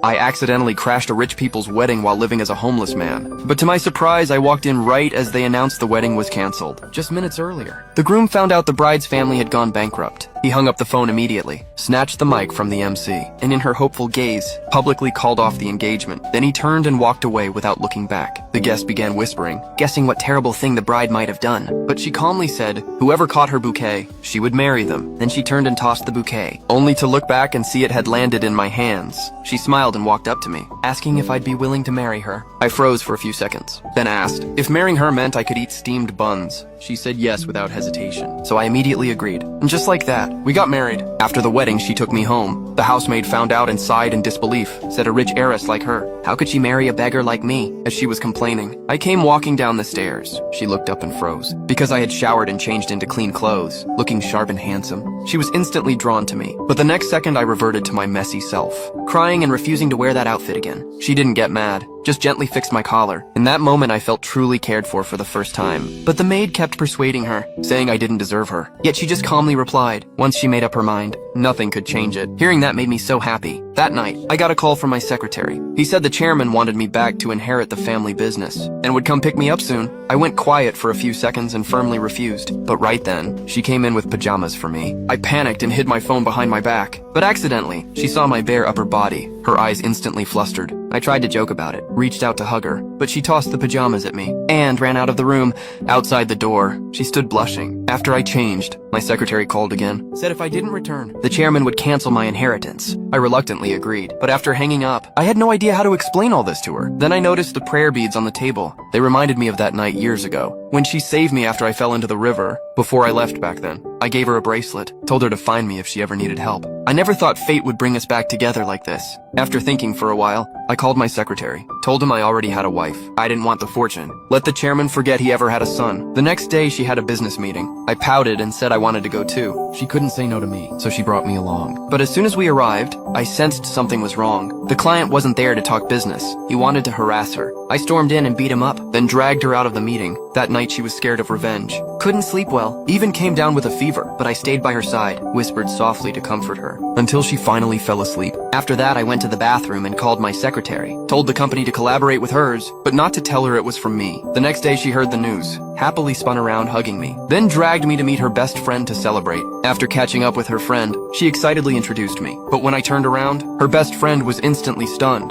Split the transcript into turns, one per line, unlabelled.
I accidentally crashed a rich people's wedding while living as a homeless man. But to my surprise, I walked in right as they announced the wedding was canceled, just minutes earlier. The groom found out the bride's family had gone bankrupt. He hung up the phone immediately, snatched the mic from the MC, and in her hopeful gaze, publicly called off the engagement. Then he turned and walked away without looking back. The guest began whispering, guessing what terrible thing the bride might have done. But she calmly said, whoever caught her bouquet, she would marry them. Then she turned and tossed the bouquet, only to look back and see it had landed in my hands. She smiled and walked up to me, asking if I'd be willing to marry her. I froze for a few seconds, then asked if marrying her meant I could eat steamed buns. She said yes without hesitation, so I immediately agreed. And just like that, we got married. After the wedding, she took me home. The housemaid found out and sighed in disbelief, said a rich heiress like her, how could she marry a beggar like me, as she was complaining. I came walking down the stairs. She looked up and froze. Because I had showered and changed into clean clothes, looking sharp and handsome, she was instantly drawn to me. But the next second I reverted to my messy self, crying and refusing to wear that outfit again. She didn't get mad, just gently fixed my collar. In that moment I felt truly cared for the first time. But the maid kept persuading her, saying I didn't deserve her. Yet she just calmly replied, once she made up her mind, nothing could change it. Hearing that made me so happy. That night, I got a call from my secretary. He said the chairman wanted me back to inherit the family business, and would come pick me up soon. I went quiet for a few seconds and firmly refused. But right then, she came in with pajamas for me. I panicked and hid my phone behind my back. But accidentally, she saw my bare upper body. Her eyes instantly flustered. I tried to joke about it, reached out to hug her, but she tossed the pajamas at me, and ran out of the room. Outside the door, she stood blushing. After I changed, my secretary called again, said if I didn't return, the chairman would cancel my inheritance. I reluctantly agreed, but after hanging up, I had no idea how to explain all this to her. Then I noticed the prayer beads on the table. They reminded me of that night years ago, when she saved me after I fell into the river. Before I left back then, I gave her a bracelet, told her to find me if she ever needed help. I never thought fate would bring us back together like this. After thinking for a while, I called my secretary, told him I already had a wife. I didn't want the fortune. Let the chairman forget he ever had a son. The next day, she had a business meeting. I pouted and said I wanted to go too. She couldn't say no to me, so she brought me along. But as soon as we arrived, I sensed something was wrong. The client wasn't there to talk business. He wanted to harass her. I stormed in and beat him up, then dragged her out of the meeting. That night, she was scared of revenge. Couldn't sleep well, even came down with a fever, but I stayed by her side, whispered softly to comfort her, until she finally fell asleep. After that, I went to the bathroom and called my secretary, told the company to collaborate with hers, but not to tell her it was from me. The next day, she heard the news, happily spun around hugging me, then dragged me to meet her best friend to celebrate. After catching up with her friend, she excitedly introduced me, but when I turned around, her best friend was instantly stunned.